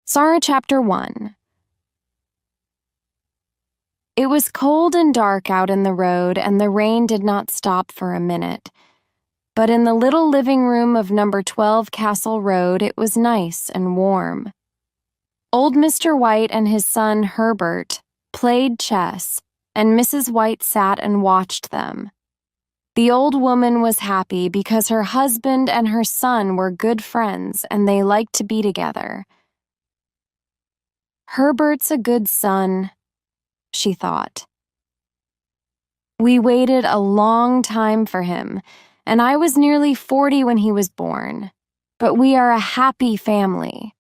Sarah Chapter 1. It was cold and dark out in the road, and the rain did not stop for a minute. But in the little living room of number 12 Castle Road, it was nice and warm. Old Mr. White and his son Herbert played chess, and Mrs. White sat and watched them. The old woman was happy because her husband and her son were good friends and they liked to be together. Herbert's a good son, she thought. We waited a long time for him, and I was nearly 40 when he was born, but we are a happy family.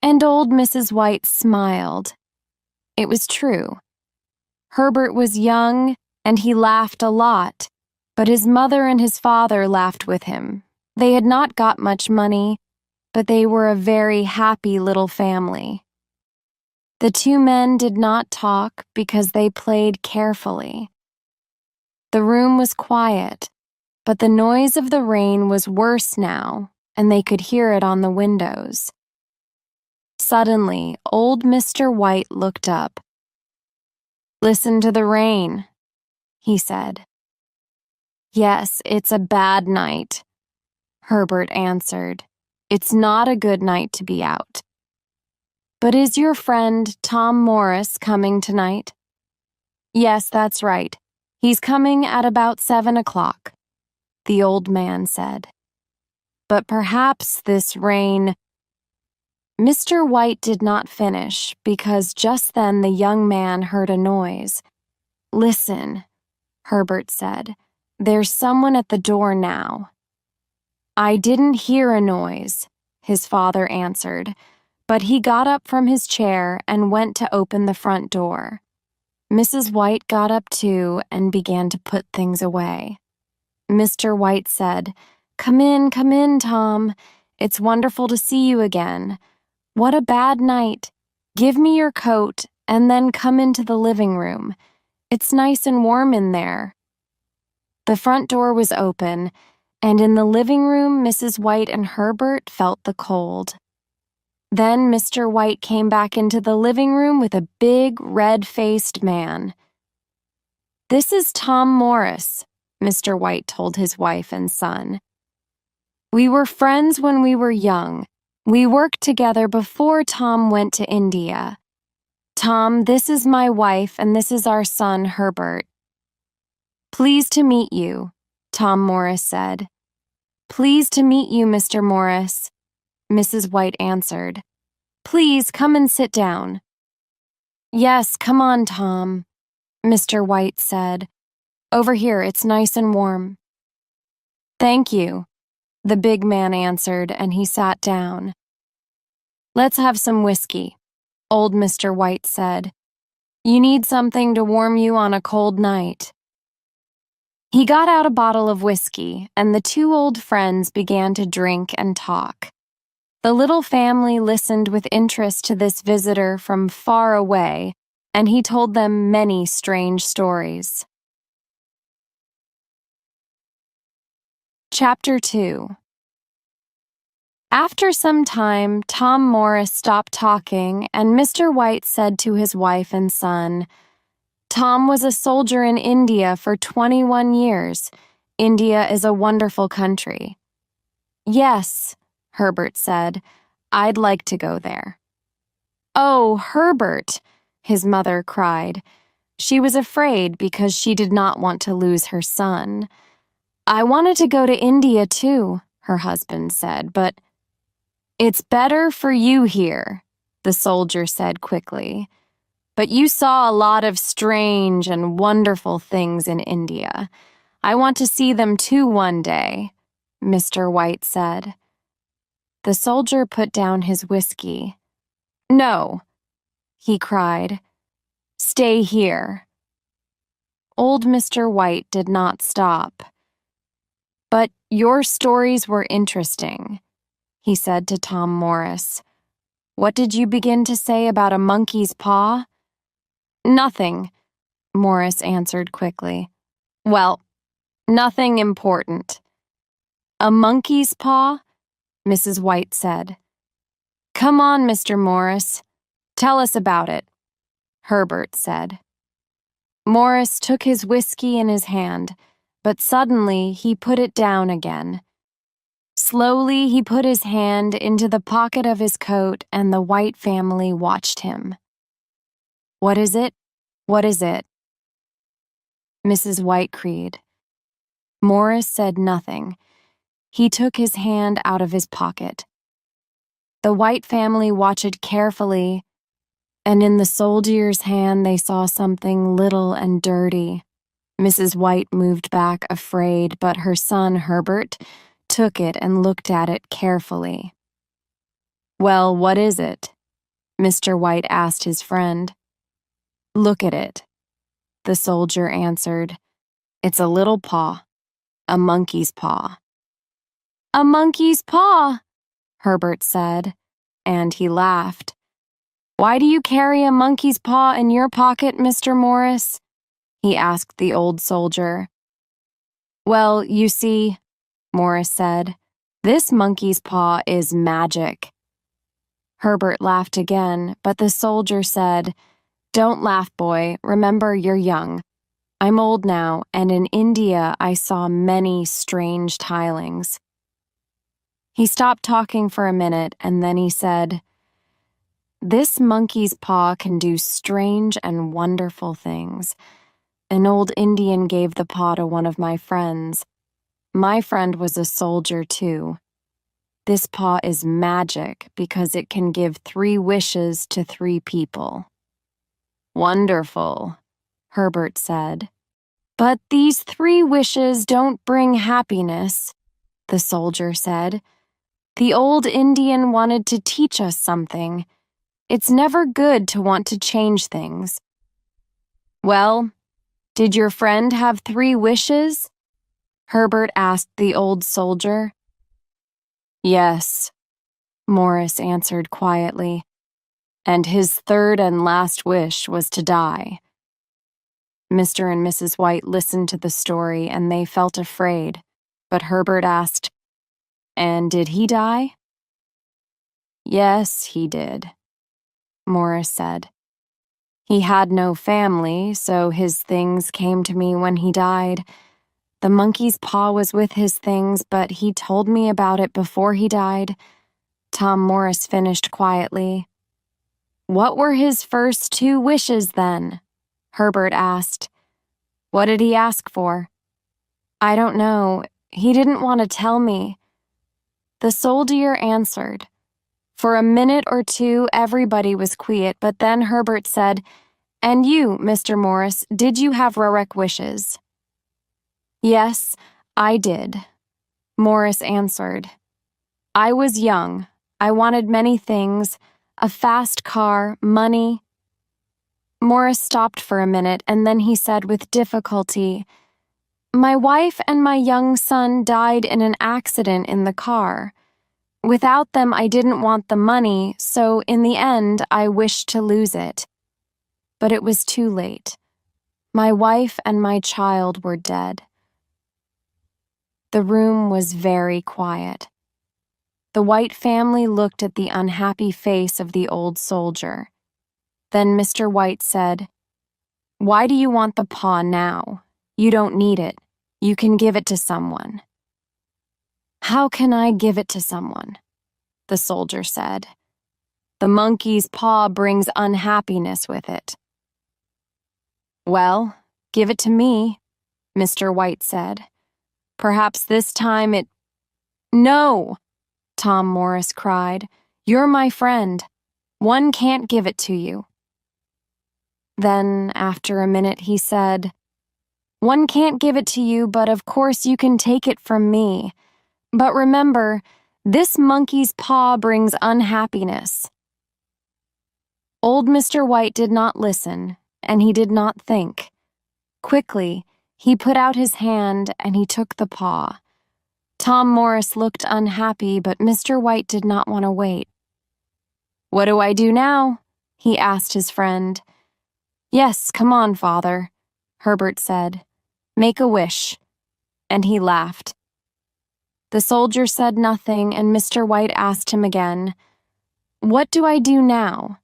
And old Mrs. White smiled. It was true. Herbert was young, and he laughed a lot, but his mother and his father laughed with him. They had not got much money, but they were a very happy little family. The two men did not talk because they played carefully. The room was quiet, but the noise of the rain was worse now, and they could hear it on the windows. Suddenly, old Mr. White looked up. "Listen to the rain," he said. "Yes, it's a bad night," Herbert answered. "It's not a good night to be out." "But is your friend Tom Morris coming tonight?" "Yes, that's right. He's coming at about 7 o'clock, the old man said. "But perhaps this rain—" Mr. White did not finish because just then the young man heard a noise. "Listen," Herbert said. "There's someone at the door now." "I didn't hear a noise," his father answered, but he got up from his chair and went to open the front door. Mrs. White got up too and began to put things away. Mr. White said, come in, Tom. It's wonderful to see you again. What a bad night. Give me your coat and then come into the living room. It's nice and warm in there." The front door was open, and in the living room Mrs. White and Herbert felt the cold. Then Mr. White came back into the living room with a big, red-faced man. "This is Tom Morris," Mr. White told his wife and son. "We were friends when we were young. We worked together before Tom went to India. Tom, this is my wife and this is our son, Herbert." "Pleased to meet you," Tom Morris said. "Pleased to meet you, Mr. Morris," Mrs. White answered. "Please come and sit down." "Yes, come on, Tom," Mr. White said. "Over here, it's nice and warm." "Thank you," the big man answered, and he sat down. "Let's have some whiskey," old Mr. White said. "You need something to warm you on a cold night." He got out a bottle of whiskey, and the two old friends began to drink and talk. The little family listened with interest to this visitor from far away, and he told them many strange stories. Chapter 2. After some time, Tom Morris stopped talking, and Mr. White said to his wife and son, "Tom was a soldier in India for 21 years. India is a wonderful country." "Yes," Herbert said, "I'd like to go there." "Oh, Herbert," his mother cried. She was afraid because she did not want to lose her son. "I wanted to go to India too," her husband said, "but—" "It's better for you here," the soldier said quickly. "But you saw a lot of strange and wonderful things in India. I want to see them too one day," Mr. White said. The soldier put down his whiskey. "No," he cried. "Stay here." Old Mr. White did not stop. "But your stories were interesting," he said to Tom Morris. "What did you begin to say about a monkey's paw?" "Nothing," Morris answered quickly. "Well, nothing important." "A monkey's paw?" Mrs. White said. "Come on, Mr. Morris. Tell us about it," Herbert said. Morris took his whiskey in his hand, but suddenly he put it down again. Slowly he put his hand into the pocket of his coat, and the White family watched him. "What is it? What is it?" Mrs. White cried. Morris said nothing. He took his hand out of his pocket. The White family watched carefully, and in the soldier's hand they saw something little and dirty. Mrs. White moved back afraid, but her son Herbert took it and looked at it carefully. "Well, what is it?" Mr. White asked his friend. "Look at it," the soldier answered. "It's a little paw, a monkey's paw." "A monkey's paw," Herbert said, and he laughed. "Why do you carry a monkey's paw in your pocket, Mr. Morris?" he asked the old soldier. "Well, you see," Morris said, "this monkey's paw is magic." Herbert laughed again, but the soldier said, "Don't laugh, boy. Remember, you're young. I'm old now, and in India I saw many strange tilings." He stopped talking for a minute, and then he said, "This monkey's paw can do strange and wonderful things. An old Indian gave the paw to one of my friends. My friend was a soldier, too. This paw is magic because it can give 3 wishes to 3 people." "Wonderful," Herbert said. "But these 3 wishes don't bring happiness," the soldier said. "The old Indian wanted to teach us something. It's never good to want to change things." "Well, did your friend have 3 wishes?" Herbert asked the old soldier. "Yes," Morris answered quietly, "and his 3rd and last wish was to die." Mr. and Mrs. White listened to the story, and they felt afraid, but Herbert asked, "And did he die?" "Yes, he did," Morris said. "He had no family, so his things came to me when he died. The monkey's paw was with his things, but he told me about it before he died." Tom Morris finished quietly. "What were his first 2 wishes, then?" Herbert asked. "What did he ask for?" "I don't know. He didn't want to tell me." The soldier answered. For a minute or 2, everybody was quiet, but then Herbert said, "And you, Mr. Morris, did you have Rorek wishes?" "Yes, I did," Morris answered. "I was young. I wanted many things, a fast car, money." Morris stopped for a minute, and then he said with difficulty, "My wife and my young son died in an accident in the car. Without them, I didn't want the money, so in the end, I wished to lose it. But it was too late. My wife and my child were dead." The room was very quiet. The White family looked at the unhappy face of the old soldier. Then Mr. White said, "Why do you want the paw now? You don't need it. You can give it to someone." "How can I give it to someone?" the soldier said. "The monkey's paw brings unhappiness with it." "Well, give it to me," Mr. White said. "Perhaps this time it—" "No!" Tom Morris cried. "You're my friend. One can't give it to you." Then, after a minute, he said, "One can't give it to you, but of course you can take it from me. But remember, this monkey's paw brings unhappiness." Old Mr. White did not listen, and he did not think. Quickly, he put out his hand and he took the paw. Tom Morris looked unhappy, but Mr. White did not want to wait. "What do I do now?" he asked his friend. "Yes, come on, father," Herbert said. "Make a wish." And he laughed. The soldier said nothing, and Mr. White asked him again, What do I do now?"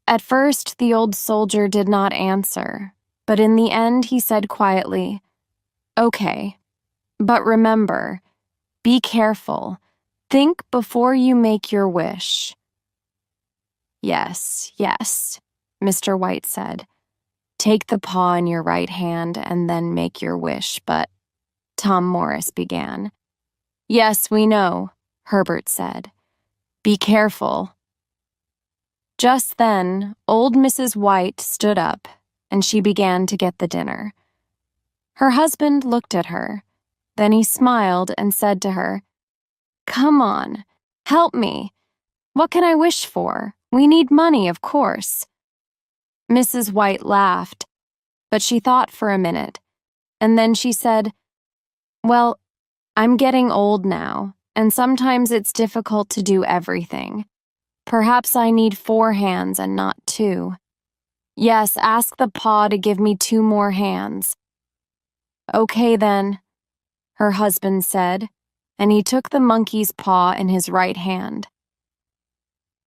At first, the old soldier did not answer, but in the end he said quietly, "Okay, but remember, be careful. Think before you make your wish." "Yes, yes," Mr. White said. "Take the paw in your right hand and then make your wish, but—" Tom Morris began. "Yes, we know," Herbert said. "Be careful." Just then, old Mrs. White stood up, and she began to get the dinner. Her husband looked at her. Then he smiled and said to her, "Come on, help me. What can I wish for? We need money, of course." Mrs. White laughed, but she thought for a minute, and then she said, "Well, I'm getting old now, and sometimes it's difficult to do everything. Perhaps I need 4 hands and not 2. Yes, ask the paw to give me 2 more hands." "Okay, then," her husband said, and he took the monkey's paw in his right hand.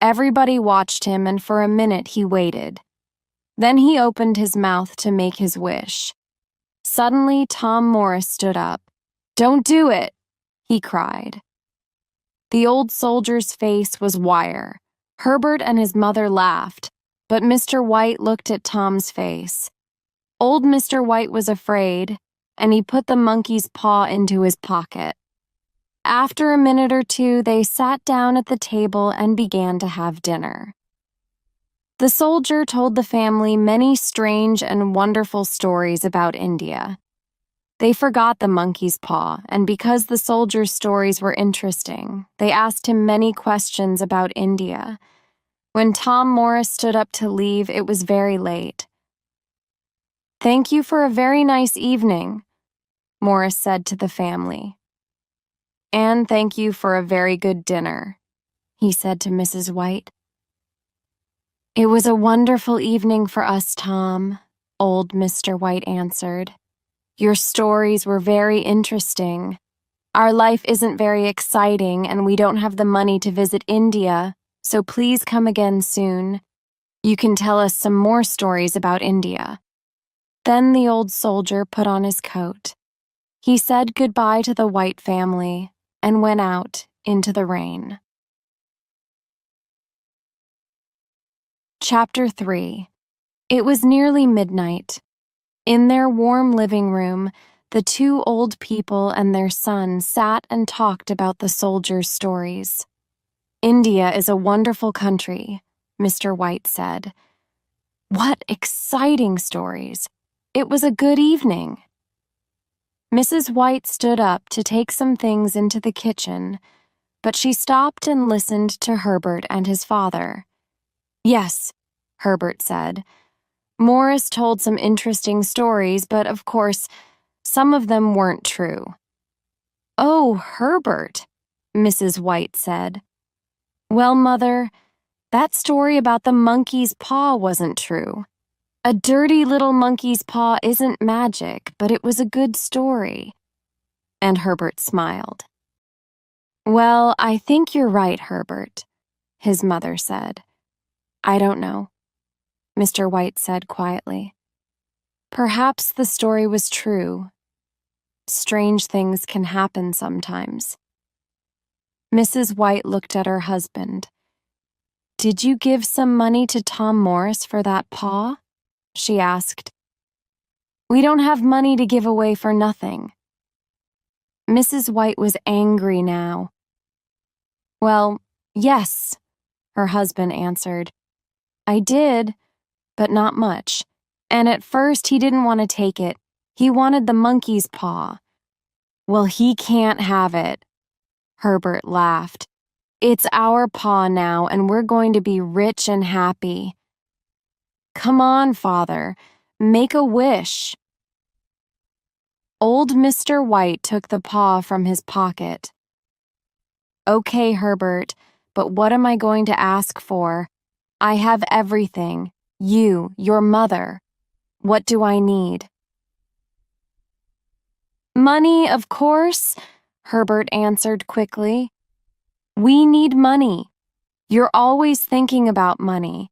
Everybody watched him, and for a minute he waited. Then he opened his mouth to make his wish. Suddenly, Tom Morris stood up. "Don't do it!" he cried. The old soldier's face was wire. Herbert and his mother laughed, but Mr. White looked at Tom's face. Old Mr. White was afraid, and he put the monkey's paw into his pocket. After a minute or two, they sat down at the table and began to have dinner. The soldier told the family many strange and wonderful stories about India. They forgot the monkey's paw, and because the soldier's stories were interesting, they asked him many questions about India. When Tom Morris stood up to leave, it was very late. "Thank you for a very nice evening," Morris said to the family. "And thank you for a very good dinner," he said to Mrs. White. "It was a wonderful evening for us, Tom," old Mr. White answered. "Your stories were very interesting. Our life isn't very exciting, and we don't have the money to visit India, so please come again soon. You can tell us some more stories about India." Then the old soldier put on his coat. He said goodbye to the White family and went out into the rain. Chapter 3. It was nearly midnight. In their warm living room, the 2 old people and their son sat and talked about the soldiers' stories. "India is a wonderful country," Mr. White said. "What exciting stories! It was a good evening." Mrs. White stood up to take some things into the kitchen, but she stopped and listened to Herbert and his father. "Yes," Herbert said. "Morris told some interesting stories, but of course, some of them weren't true." "Oh, Herbert," Mrs. White said. "Well, Mother, that story about the monkey's paw wasn't true. A dirty little monkey's paw isn't magic, but it was a good story." And Herbert smiled. "Well, I think you're right, Herbert," his mother said. "I don't know," Mr. White said quietly. "Perhaps the story was true. Strange things can happen sometimes." Mrs. White looked at her husband. "Did you give some money to Tom Morris for that paw?" she asked. "We don't have money to give away for nothing." Mrs. White was angry now. "Well, yes," her husband answered. "I did, but not much. And at first he didn't want to take it. He wanted the monkey's paw." "Well, he can't have it," Herbert laughed. "It's our paw now, and we're going to be rich and happy." "Come on, Father, make a wish." Old Mr. White took the paw from his pocket. "Okay, Herbert, but what am I going to ask for? I have everything. You, your mother. What do I need?" "Money, of course," Herbert answered quickly. "We need money. You're always thinking about money.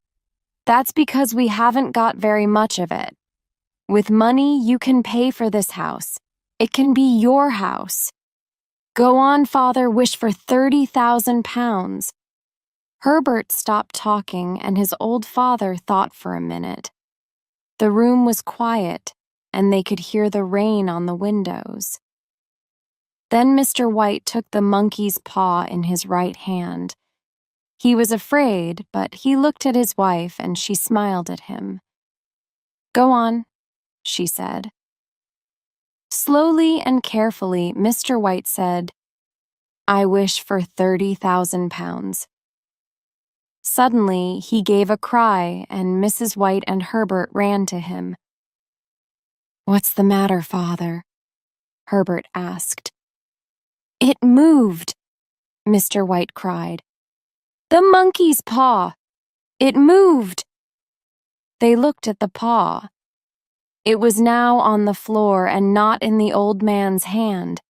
That's because we haven't got very much of it. With money, you can pay for this house. It can be your house. Go on, Father, wish for 30,000 pounds. Herbert stopped talking, and his old father thought for a minute. The room was quiet, and they could hear the rain on the windows. Then Mr. White took the monkey's paw in his right hand. He was afraid, but he looked at his wife, and she smiled at him. Go on, she said. Slowly and carefully, Mr. White said, I wish for 30,000 pounds. Suddenly, he gave a cry, and Mrs. White and Herbert ran to him. What's the matter, Father? Herbert asked. It moved, Mr. White cried. The monkey's paw. It moved. They looked at the paw. It was now on the floor and not in the old man's hand.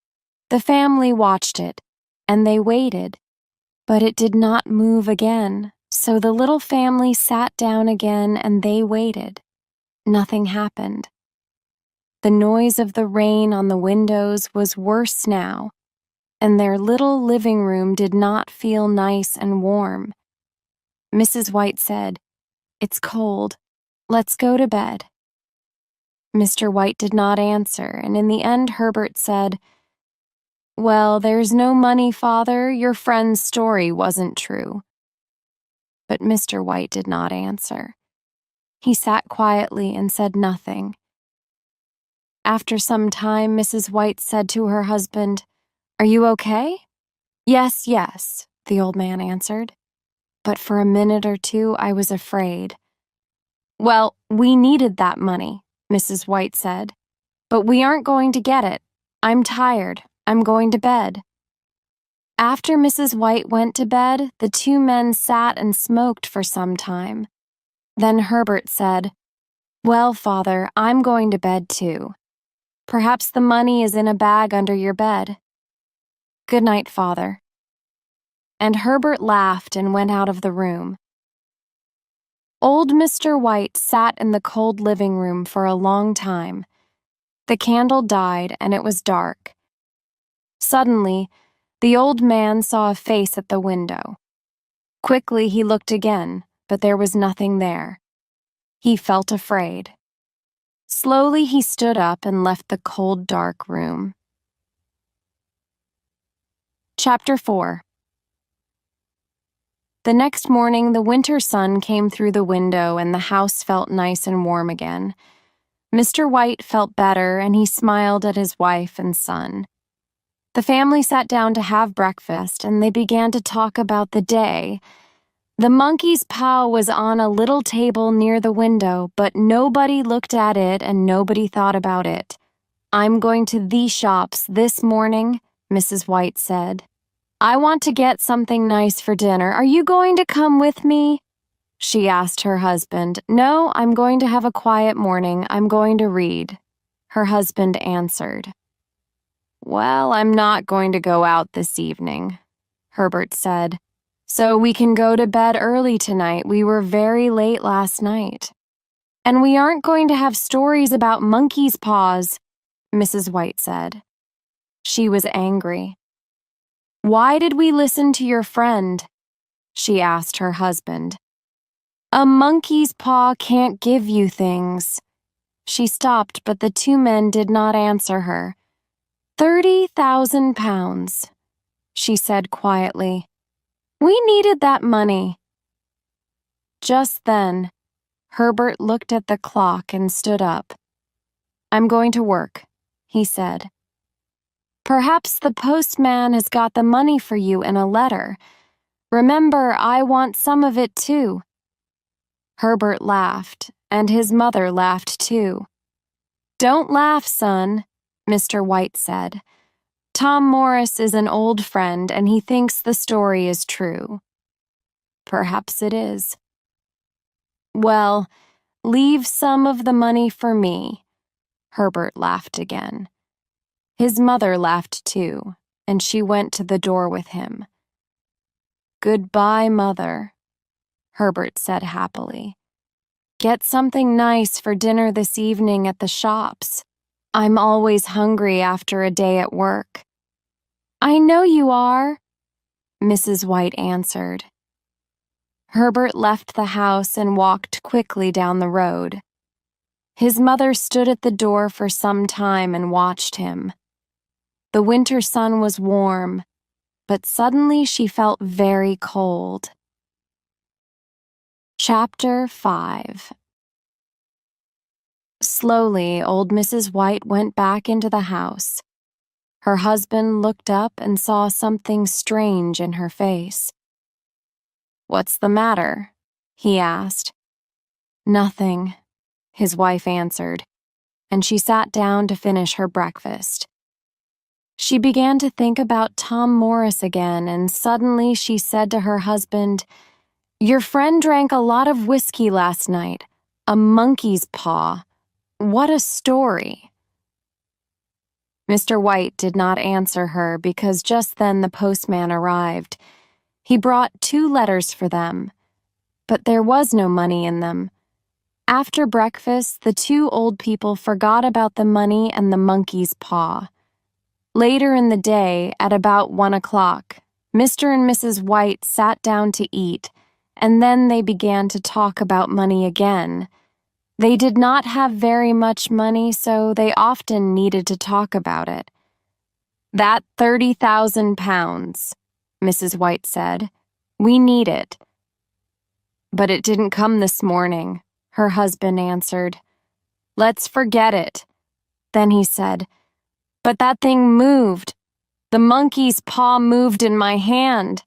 The family watched it, and they waited. But it did not move again, so the little family sat down again and they waited. Nothing happened. The noise of the rain on the windows was worse now, and their little living room did not feel nice and warm. Mrs. White said, It's cold. Let's go to bed. Mr. White did not answer, and in the end Herbert said, Well, there's no money, Father. Your friend's story wasn't true. But Mr. White did not answer. He sat quietly and said nothing. After some time, Mrs. White said to her husband, Are you okay? Yes, yes, the old man answered. But for a minute or two, I was afraid. Well, we needed that money, Mrs. White said. But we aren't going to get it. I'm tired. I'm going to bed. After Mrs. White went to bed, the two men sat and smoked for some time. Then Herbert said, Well, Father, I'm going to bed too. Perhaps the money is in a bag under your bed. Good night, Father. And Herbert laughed and went out of the room. Old Mr. White sat in the cold living room for a long time. The candle died and it was dark. Suddenly, the old man saw a face at the window. Quickly he looked again, but there was nothing there. He felt afraid. Slowly he stood up and left the cold, dark room. Chapter 4. The next morning, the winter sun came through the window and the house felt nice and warm again. Mr. White felt better and he smiled at his wife and son. The family sat down to have breakfast and they began to talk about the day. The monkey's paw was on a little table near the window, but nobody looked at it and nobody thought about it. I'm going to the shops this morning, Mrs. White said. I want to get something nice for dinner. Are you going to come with me? She asked her husband. No, I'm going to have a quiet morning. I'm going to read, her husband answered. Well, I'm not going to go out this evening, Herbert said. So we can go to bed early tonight. We were very late last night. And we aren't going to have stories about monkey's paws, Mrs. White said. She was angry. Why did we listen to your friend? She asked her husband. A monkey's paw can't give you things. She stopped, but the two men did not answer her. 30,000 pounds, she said quietly. We needed that money. Just then, Herbert looked at the clock and stood up. I'm going to work, he said. Perhaps the postman has got the money for you in a letter. Remember, I want some of it too. Herbert laughed, and his mother laughed too. Don't laugh, son, Mr. White said. Tom Morris is an old friend, and he thinks the story is true. Perhaps it is. Well, leave some of the money for me. Herbert laughed again. His mother laughed too, and she went to the door with him. Goodbye, Mother, Herbert said happily. Get something nice for dinner this evening at the shops. I'm always hungry after a day at work. I know you are, Mrs. White answered. Herbert left the house and walked quickly down the road. His mother stood at the door for some time and watched him. The winter sun was warm, but suddenly she felt very cold. Chapter 5. Slowly, old Mrs. White went back into the house. Her husband looked up and saw something strange in her face. "What's the matter?" he asked. "Nothing," his wife answered, and she sat down to finish her breakfast. She began to think about Tom Morris again, and suddenly she said to her husband, "Your friend drank a lot of whiskey last night. A monkey's paw. What a story." Mr. White did not answer her because just then the postman arrived. He brought 2 letters for them, but there was no money in them. After breakfast, the 2 old people forgot about the money and the monkey's paw. Later in the day, at about 1 o'clock, Mr. and Mrs. White sat down to eat, and then they began to talk about money again. They did not have very much money, so they often needed to talk about it. "That 30,000 pounds, Mrs. White said. "We need it." "But it didn't come this morning," her husband answered. "Let's forget it." Then he said, "But that thing moved. The monkey's paw moved in my hand.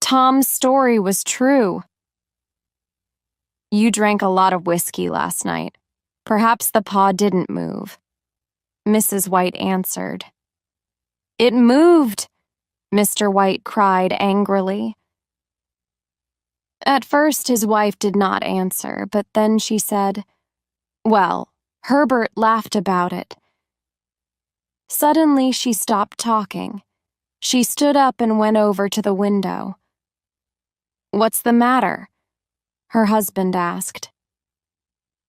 Tom's story was true." "You drank a lot of whiskey last night. Perhaps the paw didn't move," Mrs. White answered. "It moved!" Mr. White cried angrily. At first his wife did not answer, but then she said, "Well, Herbert laughed about it." Suddenly she stopped talking. She stood up and went over to the window. "What's the matter?" her husband asked.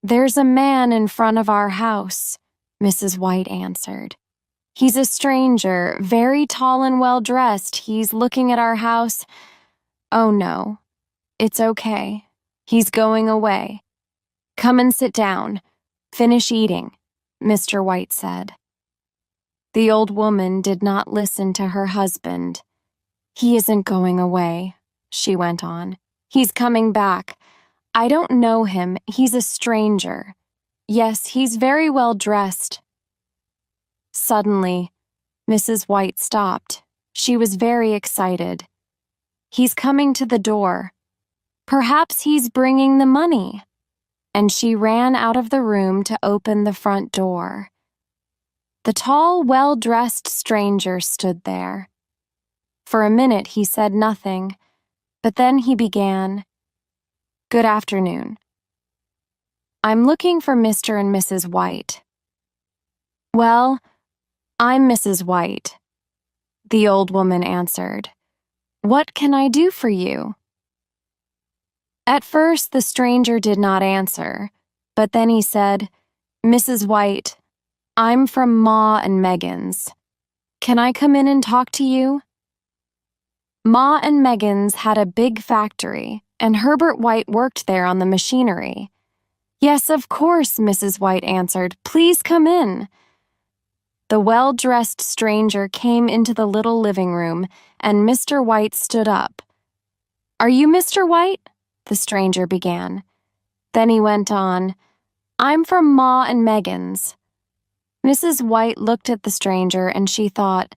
"There's a man in front of our house," Mrs. White answered. "He's a stranger, very tall and well-dressed. He's looking at our house. Oh no, it's okay. He's going away. Come and sit down. Finish eating," Mr. White said. The old woman did not listen to her husband. "He isn't going away," she went on. "He's coming back. I don't know him. He's a stranger. Yes, he's very well dressed." Suddenly, Mrs. White stopped. She was very excited. "He's coming to the door. Perhaps he's bringing the money." And she ran out of the room to open the front door. The tall, well-dressed stranger stood there. For a minute he said nothing, but then he began, "Good afternoon. I'm looking for Mr. and Mrs. White." "Well, I'm Mrs. White," the old woman answered. "What can I do for you?" At first the stranger did not answer, but then he said, "Mrs. White, I'm from Ma and Megan's. Can I come in and talk to you?" Ma and Megan's had a big factory, and Herbert White worked there on the machinery. "Yes, of course," Mrs. White answered. "Please come in." The well-dressed stranger came into the little living room, and Mr. White stood up. "Are you Mr. White?" the stranger began. Then he went on, "I'm from Ma and Megan's." Mrs. White looked at the stranger and she thought,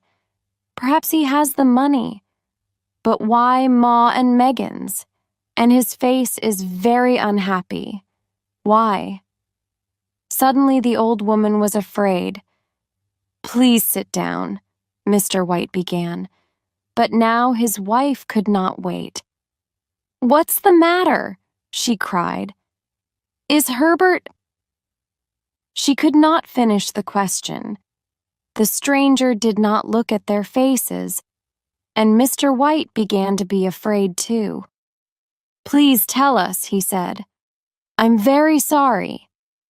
perhaps he has the money. But why Ma and Megan's? And his face is very unhappy. Why? Suddenly the old woman was afraid. "Please sit down," Mr. White began. But now his wife could not wait. "What's the matter?" she cried. "Is Herbert—" She could not finish the question. The stranger did not look at their faces. and Mr. White began to be afraid too. "Please tell us," he said. "I'm very sorry,"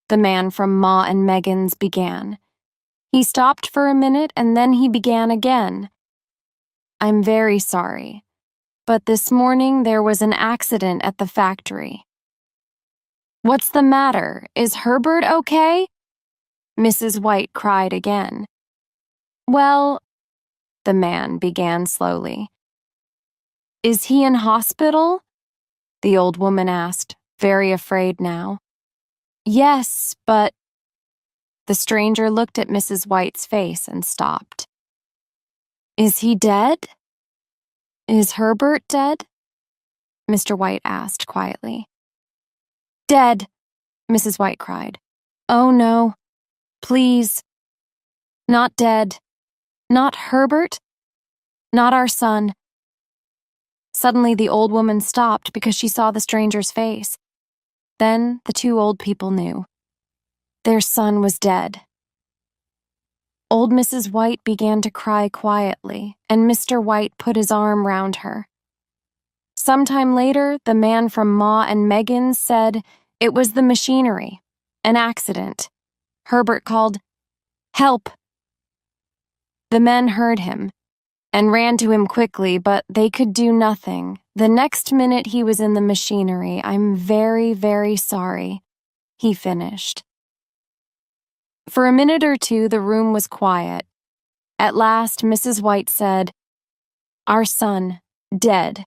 the man from Ma and Megan's began. He stopped for a minute and then he began again. "I'm very sorry, but this morning there was an accident at the factory." "What's the matter? Is Herbert okay?" Mrs. White cried again. "Well," the man began slowly. "Is he in hospital?" the old woman asked, very afraid now. "Yes, but—" The stranger looked at Mrs. White's face and stopped. "Is he dead? Is Herbert dead?" Mr. White asked quietly. "Dead," Mrs. White cried. "Oh no, please. Not dead. Not Herbert. Not our son." Suddenly the old woman stopped because she saw the stranger's face. Then the two old people knew. Their son was dead. Old Mrs. White began to cry quietly, and Mr. White put his arm round her. Sometime later, the man from Ma and Megan's said it was the machinery, an accident. Herbert called, "Help!" The men heard him and ran to him quickly, but they could do nothing. The next minute he was in the machinery. "I'm very, very sorry," he finished. For a minute or two, the room was quiet. At last, Mrs. White said, "Our son, dead.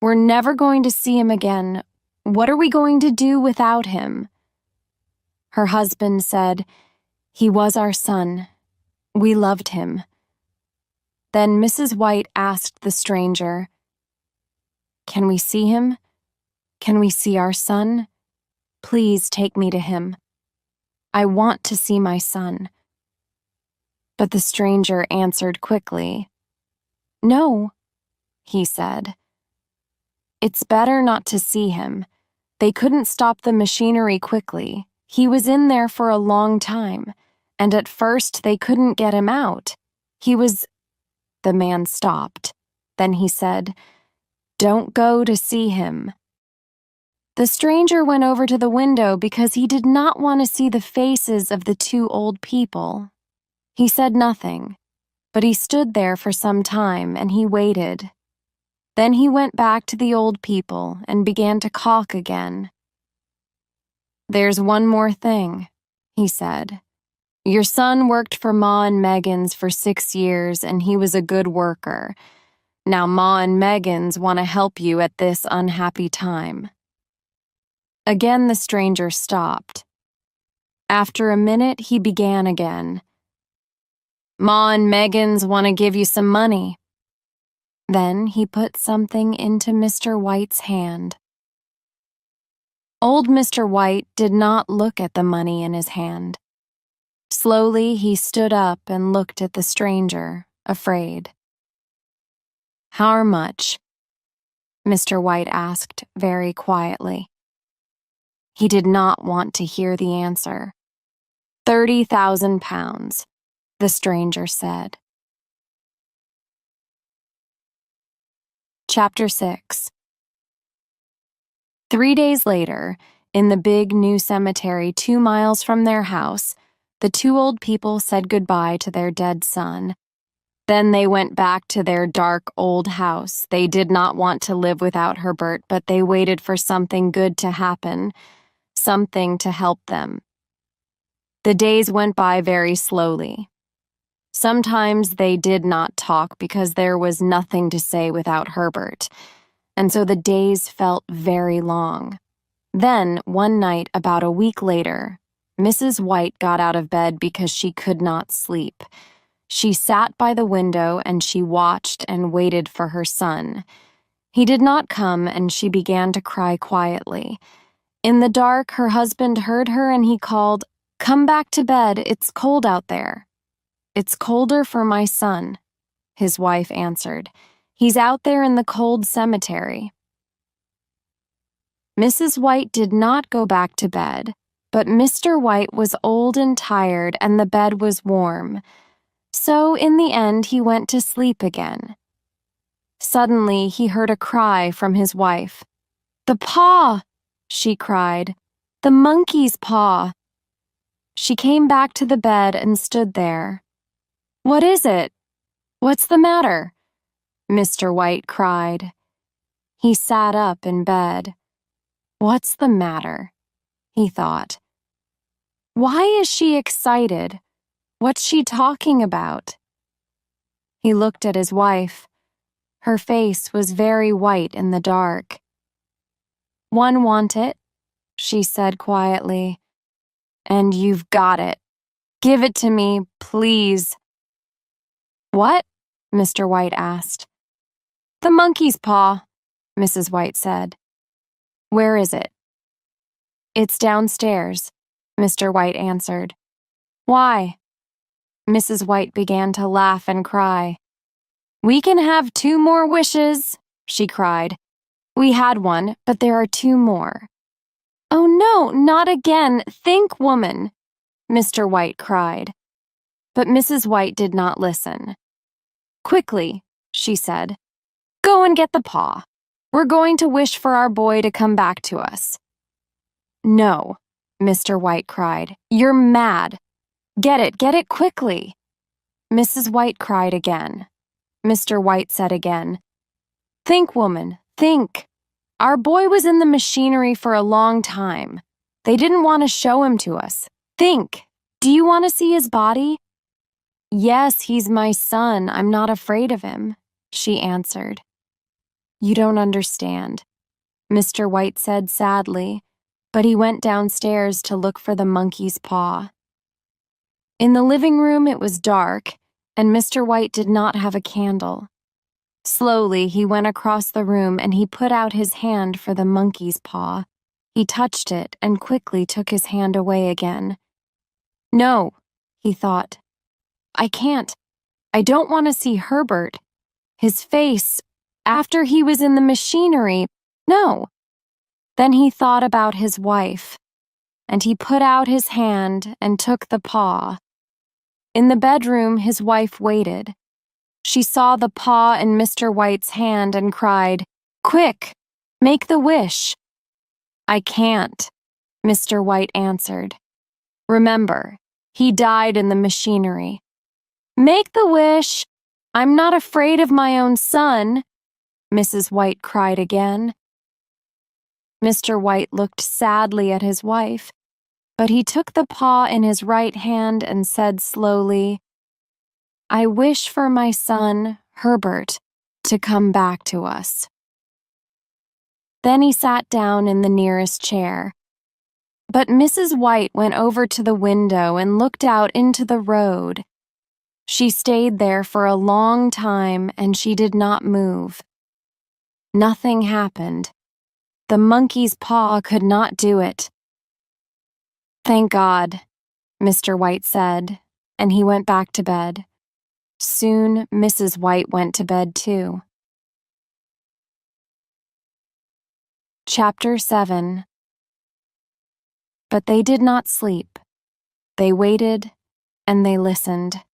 We're never going to see him again. What are we going to do without him?" Her husband said, "He was our son. We loved him." Then Mrs. White asked the stranger, "Can we see him? Can we see our son? Please take me to him. I want to see my son." But the stranger answered quickly. "No," he said. "It's better not to see him. They couldn't stop the machinery quickly. He was in there for a long time, and at first they couldn't get him out. He was—" The man stopped. Then he said, "Don't go to see him." The stranger went over to the window because he did not want to see the faces of the two old people. He said nothing, but he stood there for some time and he waited. Then he went back to the old people and began to caulk again. "There's one more thing," he said. "Your son worked for Ma and Megan's for 6 years and he was a good worker. Now Ma and Megan's want to help you at this unhappy time." Again the stranger stopped. After a minute, he began again. "Ma and Megan's want to give you some money." Then he put something into Mr. White's hand. Old Mr. White did not look at the money in his hand. Slowly he stood up and looked at the stranger, afraid. "How much?" Mr. White asked very quietly. He did not want to hear the answer. £30,000, the stranger said. Chapter 6. 3 days later, in the big new cemetery 2 miles from their house, the two old people said goodbye to their dead son. Then they went back to their dark old house. They did not want to live without Herbert, but they waited for something good to happen, something to help them. The days went by very slowly. Sometimes they did not talk because there was nothing to say without Herbert, and so the days felt very long. Then, one night about a week later, Mrs. White got out of bed because she could not sleep. She sat by the window and she watched and waited for her son. He did not come and she began to cry quietly. In the dark, her husband heard her and he called, "Come back to bed, it's cold out there." "It's colder for my son," his wife answered. "He's out there in the cold cemetery." Mrs. White did not go back to bed, but Mr. White was old and tired and the bed was warm. So in the end he went to sleep again. Suddenly, he heard a cry from his wife. "The paw!" she cried. "The monkey's paw!" She came back to the bed and stood there. "What is it? What's the matter?" Mr. White cried. He sat up in bed. "What's the matter?" he thought. "Why is she excited? What's she talking about?" He looked at his wife. Her face was very white in the dark. "One want it," she said quietly. "And you've got it. Give it to me, please." "What?" Mr. White asked. "The monkey's paw," Mrs. White said. "Where is it?" "It's downstairs," Mr. White answered. "Why?" Mrs. White began to laugh and cry. "We can have 2 more wishes," she cried. "We had one, but there are 2 more." "Oh no, not again! Think, woman!" Mr. White cried. But Mrs. White did not listen. "Quickly," she said. "Go and get the paw. We're going to wish for our boy to come back to us." "No," Mr. White cried. "You're mad. Get it quickly." Mrs. White cried again. Mr. White said again, "Think, woman, think. Our boy was in the machinery for a long time. They didn't want to show him to us. Think. Do you want to see his body?" "Yes, he's my son. I'm not afraid of him," she answered. "You don't understand," Mr. White said sadly, but he went downstairs to look for the monkey's paw. In the living room it was dark, and Mr. White did not have a candle. Slowly, he went across the room and he put out his hand for the monkey's paw. He touched it and quickly took his hand away again. "No," he thought. "I can't. I don't want to see Herbert. His face, after he was in the machinery, no." Then he thought about his wife, and he put out his hand and took the paw. In the bedroom, his wife waited. She saw the paw in Mr. White's hand and cried, "Quick, make the wish." "I can't," Mr. White answered. "Remember, he died in the machinery." "Make the wish. I'm not afraid of my own son," Mrs. White cried again. Mr. White looked sadly at his wife, but he took the paw in his right hand and said slowly, "I wish for my son, Herbert, to come back to us." Then he sat down in the nearest chair. But Mrs. White went over to the window and looked out into the road. She stayed there for a long time and she did not move. Nothing happened. The monkey's paw could not do it. "Thank God," Mr. White said, and he went back to bed. Soon, Mrs. White went to bed too. Chapter 7. But they did not sleep. They waited, and they listened.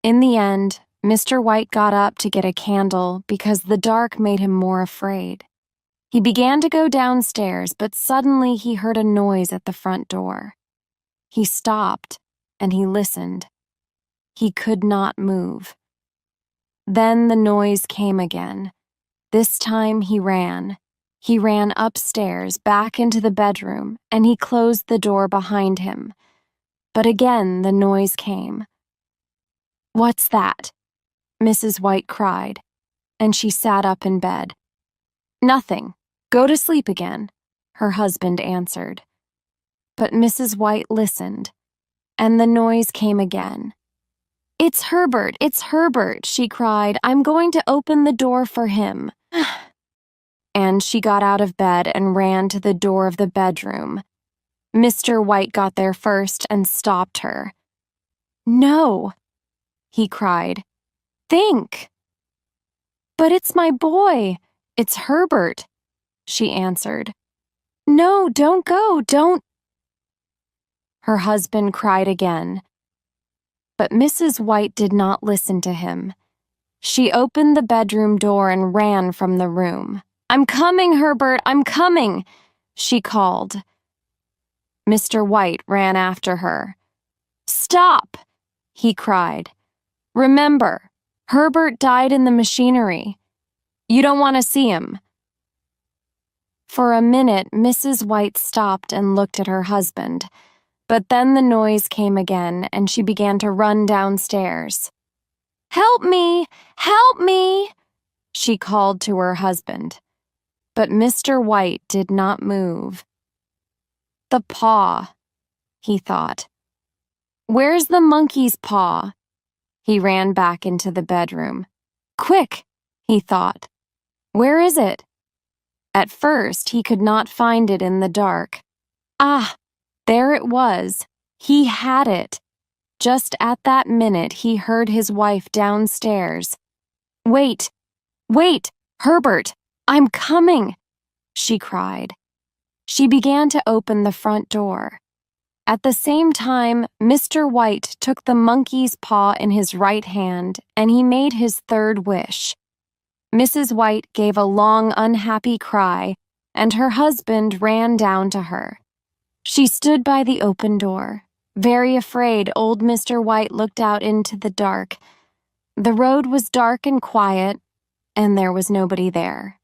In the end, Mr. White got up to get a candle because the dark made him more afraid. He began to go downstairs, but suddenly he heard a noise at the front door. He stopped, and he listened. He could not move. Then the noise came again. This time he ran. He ran upstairs, back into the bedroom, and he closed the door behind him. But again the noise came. "What's that?" Mrs. White cried, and she sat up in bed. "Nothing. Go to sleep again," her husband answered. But Mrs. White listened, and the noise came again. "It's Herbert, it's Herbert," she cried. "I'm going to open the door for him." And she got out of bed and ran to the door of the bedroom. Mr. White got there first and stopped her. "No," he cried. "Think." "But it's my boy. It's Herbert," she answered. "No, don't go, don't." Her husband cried again. But Mrs. White did not listen to him. She opened the bedroom door and ran from the room. "I'm coming, Herbert, I'm coming," she called. Mr. White ran after her. "Stop!" he cried. "Remember, Herbert died in the machinery. You don't want to see him." For a minute, Mrs. White stopped and looked at her husband, but then the noise came again and she began to run downstairs. "Help me! Help me!" she called to her husband. But Mr. White did not move. "The paw," he thought. "Where's the monkey's paw?" He ran back into the bedroom. "Quick," he thought. "Where is it?" At first, he could not find it in the dark. Ah, there it was. He had it. Just at that minute, he heard his wife downstairs. "Wait, wait, Herbert, I'm coming," she cried. She began to open the front door. At the same time, Mr. White took the monkey's paw in his right hand and he made his third wish. Mrs. White gave a long, unhappy cry, and her husband ran down to her. She stood by the open door. Very afraid, old Mr. White looked out into the dark. The road was dark and quiet, and there was nobody there.